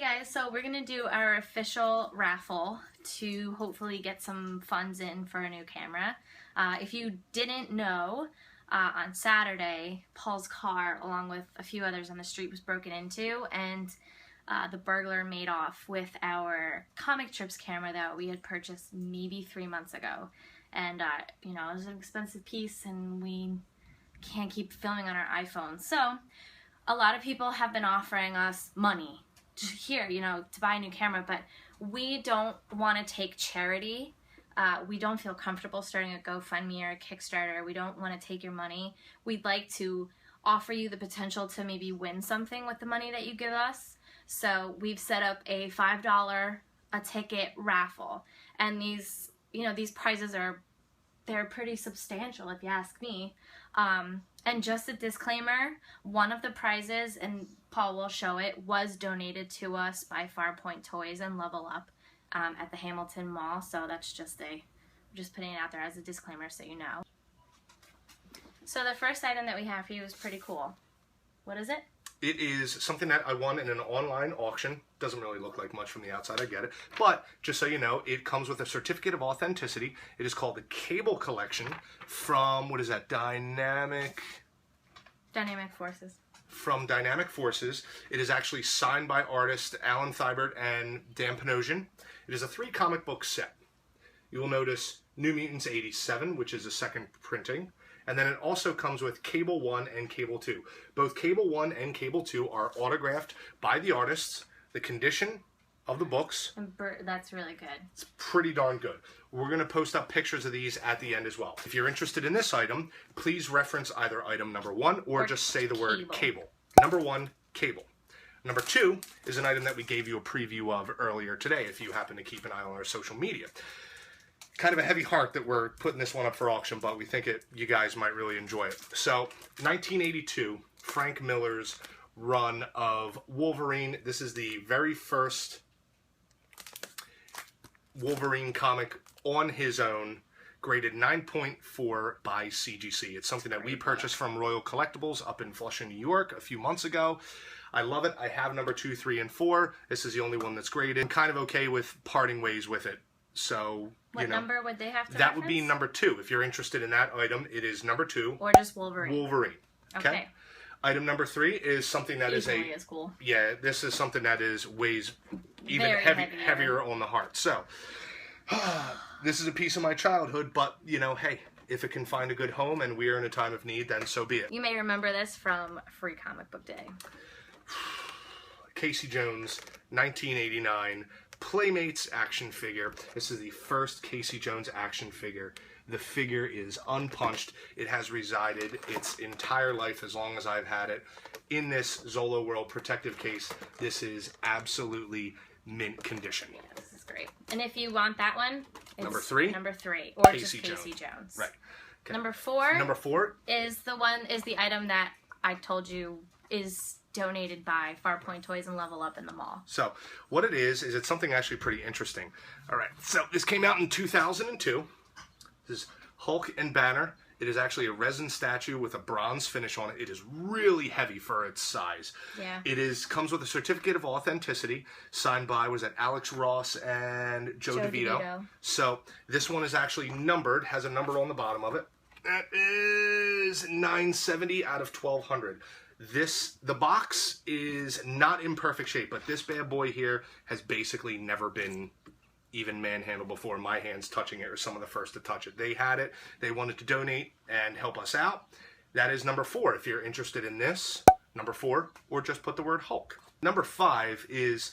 guys, so we're going to do our official raffle to hopefully get some funds in for a new camera. If you didn't know, on Saturday, Paul's car, along with a few others on the street, was broken into, and the burglar made off with our comic strips camera that we had purchased maybe 3 months ago. And, you know, it was an expensive piece, and we can't keep filming on our iPhones. So, a lot of people have been offering us money here, you know, to buy a new camera, but we don't want to take charity. We don't feel comfortable starting a GoFundMe or a Kickstarter. We don't want to take your money. We'd like to offer you the potential to maybe win something with the money that you give us. So we've set up a $5 a ticket raffle, and these, you know, these prizes they're pretty substantial if you ask me. And just a disclaimer, one of the prizes, and Paul will show it, was donated to us by Farpoint Toys and Level Up at the Hamilton Mall. So that's just we're just putting it out there as a disclaimer so you know. So the first item that we have for you is pretty cool. What is it? It is something that I won in an online auction. Doesn't really look like much from the outside, I get it. But, just so you know, it comes with a certificate of authenticity. It is called the Cable Collection from, what is that, Dynamic Forces. From Dynamic Forces. It is actually signed by artists Alan Thibert and Dan Panosian. It is a 3 comic book set. You will notice New Mutants 87, which is a second printing. And then it also comes with Cable 1 and Cable 2. Both Cable 1 and Cable 2 are autographed by the artists. The condition of the books. That's really good. It's pretty darn good. We're going to post up pictures of these at the end as well. If you're interested in this item, please reference either item number 1 or just say the word cable. Number 1, cable. Number 2 is an item that we gave you a preview of earlier today if you happen to keep an eye on our social media. Kind of a heavy heart that we're putting this one up for auction, but we think you guys might really enjoy it. So, 1982, Frank Miller's run of Wolverine. This is the very first Wolverine comic on his own, graded 9.4 by CGC. It's something that we purchased from Royal Collectibles up in Flushing, New York a few months ago. I love it. I have number 2, 3, and 4. This is the only one that's graded. I'm kind of okay with parting ways with it. So, what number would they have to That would be number 2. If you're interested in that item, it is number 2. Or just Wolverine. Wolverine. Okay. Item number 3 is something that is cool. Yeah, this is something that weighs even heavier on the heart. So, this is a piece of my childhood, but, you know, hey, if it can find a good home and we are in a time of need, then so be it. You may remember this from Free Comic Book Day. Casey Jones, 1989. Playmates action figure. This is the first Casey Jones action figure. The figure is unpunched. It has resided its entire life, as long as I've had it, in this Zolo World protective case. This is absolutely mint condition. Yeah, this is great. And if you want that one, it's number 3? Number 3. Or Casey just Casey Jones. Right. Okay. Number 4? Number 4? Is the item that I told you is donated by Farpoint Toys and Level Up in the mall. So, what it is it's something actually pretty interesting. Alright, so this came out in 2002. This is Hulk and Banner. It is actually a resin statue with a bronze finish on it. It is really heavy for its size. Yeah. It comes with a certificate of authenticity signed by, Alex Ross and Joe DeVito. So, this one is actually numbered, has a number on the bottom of it. That is 970 out of 1200. The box is not in perfect shape, but this bad boy here has basically never been even manhandled before. My hands touching it are some of the first to touch it. They had it. They wanted to donate and help us out. That is number 4. If you're interested in this, number 4, or just put the word Hulk. Number 5 is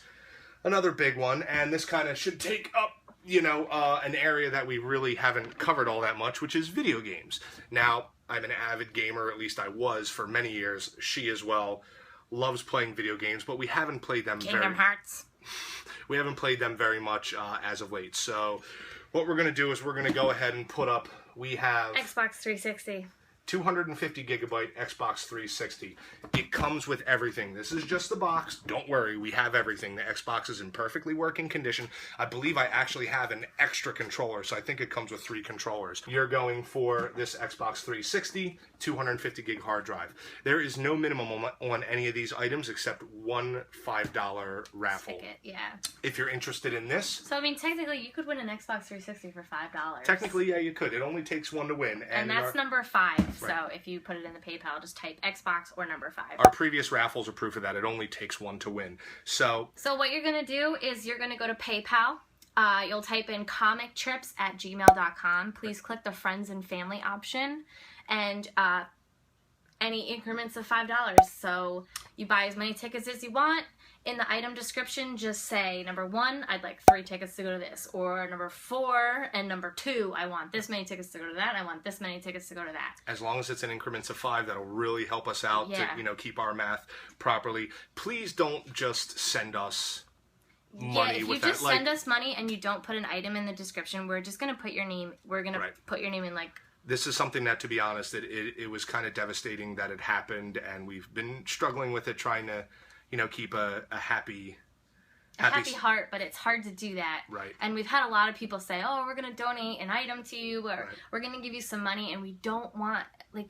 another big one, and this kind of should take up, you know, an area that we really haven't covered all that much, which is video games. Now, I'm an avid gamer, at least I was for many years. She as well loves playing video games, but we haven't played them Kingdom Hearts. We haven't played them very much as of late. So what we're going to do is we're going to go ahead and put up, we have Xbox 360. 250 gigabyte Xbox 360. It comes with everything. This is just the box. Don't worry, we have everything. The Xbox is in perfectly working condition. I believe I actually have an extra controller, so I think it comes with 3 controllers. You're going for this Xbox 360, 250 gig hard drive. There is no minimum on any of these items except one $5 raffle. Ticket, yeah. If you're interested in this. So, I mean, technically, you could win an Xbox 360 for $5. Technically, yeah, you could. It only takes one to win. And that's number 5. Right. So if you put it in the PayPal, just type Xbox or number 5. Our previous raffles are proof of that. It only takes one to win. So what you're going to do is you're going to go to PayPal. You'll type in comictrips@gmail.com. Please click the friends and family option. And any increments of $5. So you buy as many tickets as you want. In the item description, just say, number 1, I'd like 3 tickets to go to this. Or number 4 and number 2, I want this many tickets to go to that. I want this many tickets to go to that. As long as it's in increments of 5, that'll really help us out to, keep our math properly. Please don't just send us money if with you that. just send us money and you don't put an item in the description, we're just going to put your name, put your name in This is something that, to be honest, it was kind of devastating that it happened, and we've been struggling with it, trying to keep a happy heart, but it's hard to do that. Right. And we've had a lot of people say, oh, we're going to donate an item to you, or we're going to give you some money, and we don't want, we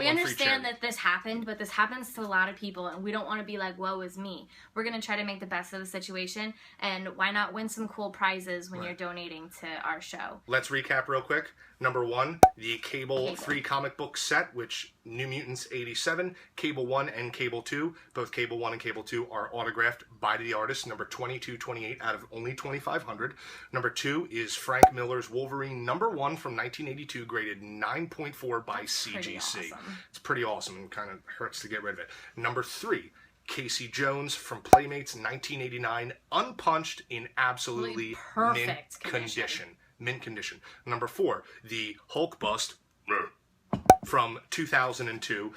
understand that this happened, but this happens to a lot of people, and we don't want to be like, woe is me. We're going to try to make the best of the situation, and why not win some cool prizes when you're donating to our show? Let's recap real quick. Number 1, the Cable 3 comic book set, which New Mutants 87, Cable 1 and Cable 2, both Cable 1 and Cable 2 are autographed by the artist, number 2228 out of only 2,500. Number 2 is Frank Miller's Wolverine number 1 from 1982, graded 9.4 by CGC. It's pretty awesome and kind of hurts to get rid of it. Number 3, Casey Jones from Playmates 1989, unpunched in absolutely mint condition. Mint condition. Number 4, the Hulk bust from 2002,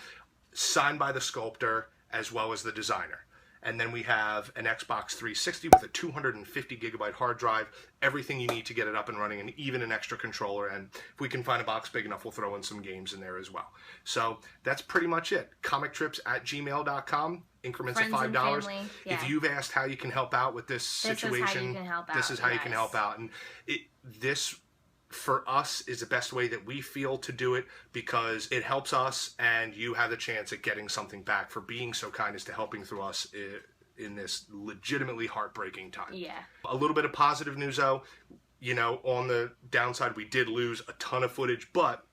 signed by the sculptor as well as the designer. And then we have an Xbox 360 with a 250 gigabyte hard drive, everything you need to get it up and running, and even an extra controller. And if we can find a box big enough, we'll throw in some games in there as well. So that's pretty much it. comictrips@gmail.com, increments of $5. If you've asked how you can help out with this situation, this is how you can help out. And this, for us, is the best way that we feel to do it, because it helps us, and you have the chance at getting something back for being so kind as to helping through us in this legitimately heartbreaking time. Yeah. A little bit of positive news, though. On the downside, we did lose a ton of footage, but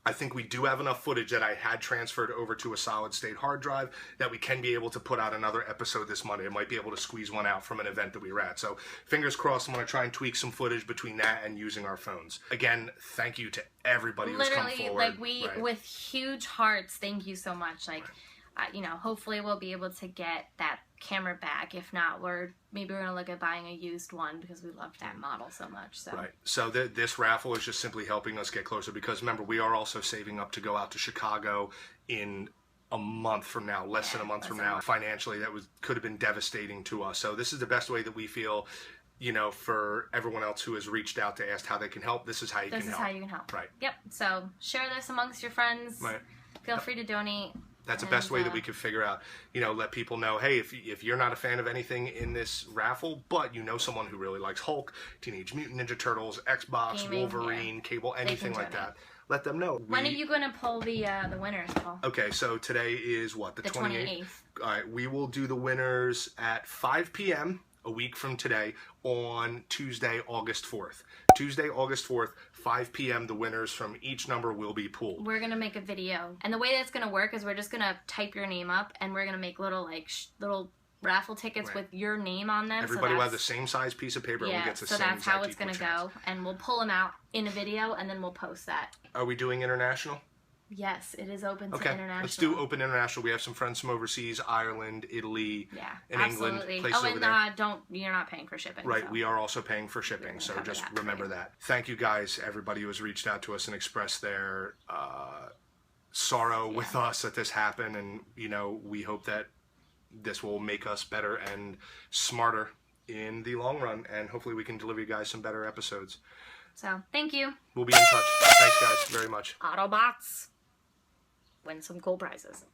I think we do have enough footage that I had transferred over to a solid state hard drive that we can be able to put out another episode this Monday. I might be able to squeeze one out from an event that we were at. So fingers crossed, I'm going to try and tweak some footage between that and using our phones. Again, thank you to everybody who's come forward. With huge hearts, thank you so much. Hopefully we'll be able to get that camera back. If not, maybe we're going to look at buying a used one, because we love that model so much. So. Right. So this raffle is just simply helping us get closer, because remember, we are also saving up to go out to Chicago in a month from now, less than a month from now. Financially, that could have been devastating to us. So this is the best way that we feel, for everyone else who has reached out to ask how they can help. This is how you can help. This is how you can help. Right. Yep. So share this amongst your friends. Right. Feel free to donate. That's the best way that we could figure out, let people know, hey, if you're not a fan of anything in this raffle, but you know someone who really likes Hulk, Teenage Mutant Ninja Turtles, Xbox, Wolverine, Cable, anything like that, let them know. When are you going to pull the winners, Paul? Okay, so today is what, the 28th? All right, we will do the winners at 5 p.m. a week from today on Tuesday, August 4th. Tuesday, August 4th, 5 p.m. the winners from each number will be pulled. We're going to make a video. And the way that's going to work is we're just going to type your name up, and we're going to make little raffle tickets with your name on them. Everybody will have the same size piece of paper, and we'll get the same so that's how it's going to go. And we'll pull them out in a video, and then we'll post that. Are we doing international? Yes, it is open to international. Let's do open international. We have some friends from overseas, Ireland, Italy, and England. Places over there. You're not paying for shipping. Right, we are also paying for shipping, so just remember that. Thank you guys, everybody who has reached out to us and expressed their sorrow with us that this happened, and we hope that this will make us better and smarter in the long run, and hopefully we can deliver you guys some better episodes. So, thank you. We'll be in touch. Thanks, guys, very much. Autobots. win some cool prizes.